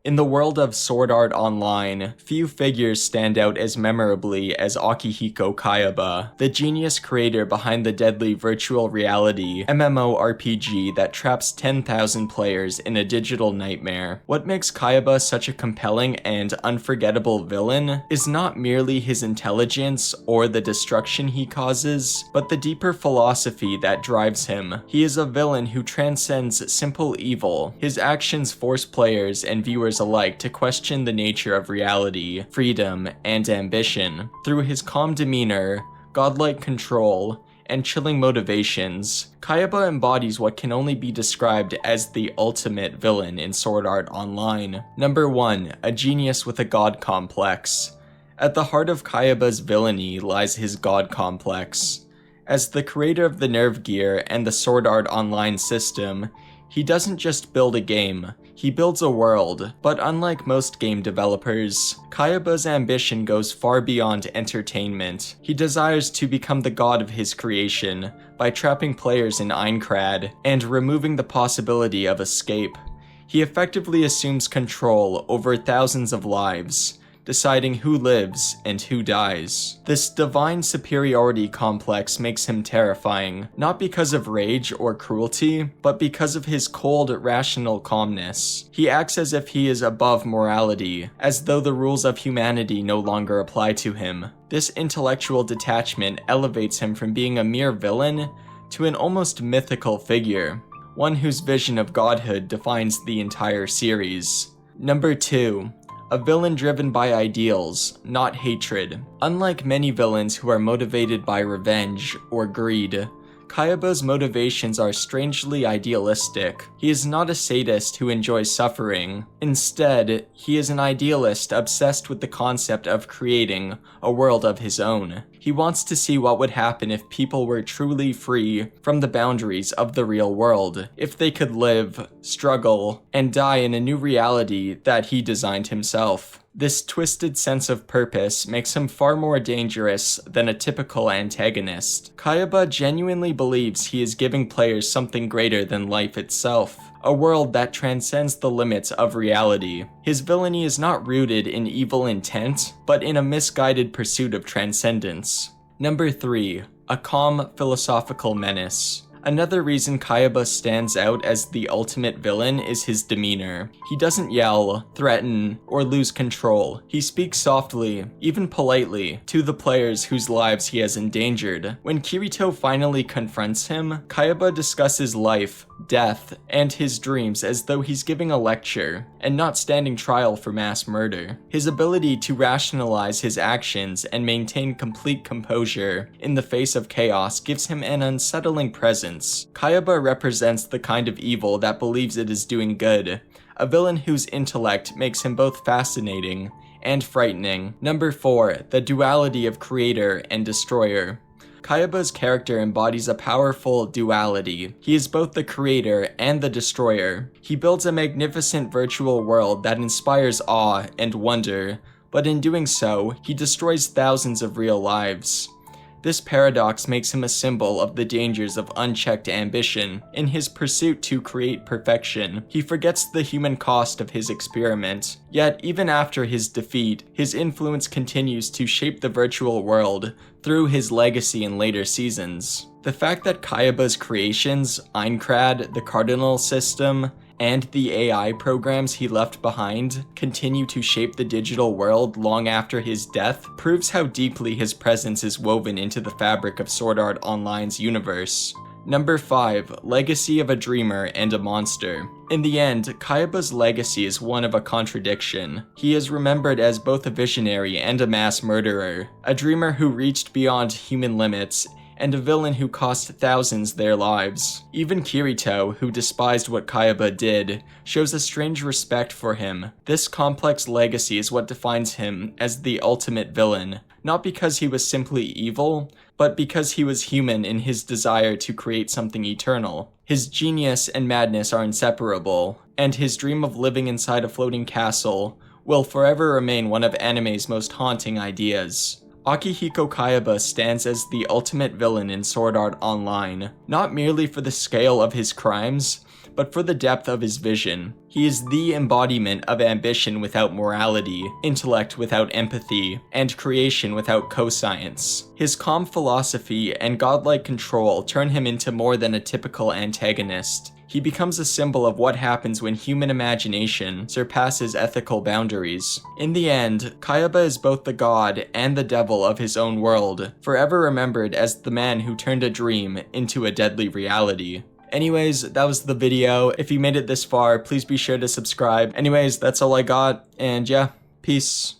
In the world of Sword Art Online, few figures stand out as memorably as Akihiko Kayaba, the genius creator behind the deadly virtual reality MMORPG that traps 10,000 players in a digital nightmare. What makes Kayaba such a compelling and unforgettable villain is not merely his intelligence or the destruction he causes, but the deeper philosophy that drives him. He is a villain who transcends simple evil. His actions force players and viewers alike to question the nature of reality, freedom, and ambition. Through his calm demeanor, godlike control, and chilling motivations, Kayaba embodies what can only be described as the ultimate villain in Sword Art Online. Number 1. A genius with a god complex. At the heart of Kayaba's villainy lies his god complex. As the creator of the Nerve Gear and the Sword Art Online system, he doesn't just build a game, he builds a world. But unlike most game developers, Kayaba's ambition goes far beyond entertainment. He desires to become the god of his creation by trapping players in Aincrad and removing the possibility of escape. He effectively assumes control over thousands of lives, deciding who lives and who dies. This divine superiority complex makes him terrifying, not because of rage or cruelty, but because of his cold, rational calmness. He acts as if he is above morality, as though the rules of humanity no longer apply to him. This intellectual detachment elevates him from being a mere villain to an almost mythical figure, one whose vision of godhood defines the entire series. Number 2. A villain driven by ideals, not hatred. Unlike many villains who are motivated by revenge or greed, Kayaba's motivations are strangely idealistic. He is not a sadist who enjoys suffering. Instead, he is an idealist obsessed with the concept of creating a world of his own. He wants to see what would happen if people were truly free from the boundaries of the real world, if they could live, struggle, and die in a new reality that he designed himself. This twisted sense of purpose makes him far more dangerous than a typical antagonist. Kayaba genuinely believes he is giving players something greater than life itself, a world that transcends the limits of reality. His villainy is not rooted in evil intent, but in a misguided pursuit of transcendence. Number 3. A calm, philosophical menace. Another reason Kayaba stands out as the ultimate villain is his demeanor. He doesn't yell, threaten, or lose control. He speaks softly, even politely, to the players whose lives he has endangered. When Kirito finally confronts him, Kayaba discusses life, death, and his dreams as though he's giving a lecture, and not standing trial for mass murder. His ability to rationalize his actions and maintain complete composure in the face of chaos gives him an unsettling presence. Kayaba represents the kind of evil that believes it is doing good, a villain whose intellect makes him both fascinating and frightening. Number 4. The duality of creator and destroyer. Kayaba's character embodies a powerful duality. He is both the creator and the destroyer. He builds a magnificent virtual world that inspires awe and wonder, but in doing so, he destroys thousands of real lives. This paradox makes him a symbol of the dangers of unchecked ambition. In his pursuit to create perfection, he forgets the human cost of his experiment. Yet, even after his defeat, his influence continues to shape the virtual world through his legacy in later seasons. The fact that Kayaba's creations, Aincrad, the Cardinal System, and the AI programs he left behind continue to shape the digital world long after his death proves how deeply his presence is woven into the fabric of Sword Art Online's universe. Number 5. Legacy of a dreamer and a monster. In the end, Kayaba's legacy is one of a contradiction. He is remembered as both a visionary and a mass murderer, a dreamer who reached beyond human limits, and a villain who cost thousands their lives. Even Kirito, who despised what Kayaba did, shows a strange respect for him. This complex legacy is what defines him as the ultimate villain, not because he was simply evil, but because he was human in his desire to create something eternal. His genius and madness are inseparable, and his dream of living inside a floating castle will forever remain one of anime's most haunting ideas. Akihiko Kayaba stands as the ultimate villain in Sword Art Online, not merely for the scale of his crimes, but for the depth of his vision. He is the embodiment of ambition without morality, intellect without empathy, and creation without co-science. His calm philosophy and godlike control turn him into more than a typical antagonist. He becomes a symbol of what happens when human imagination surpasses ethical boundaries. In the end, Kayaba is both the god and the devil of his own world, forever remembered as the man who turned a dream into a deadly reality. Anyways, that was the video. If you made it this far, please be sure to subscribe. Anyways, that's all I got, and yeah, peace.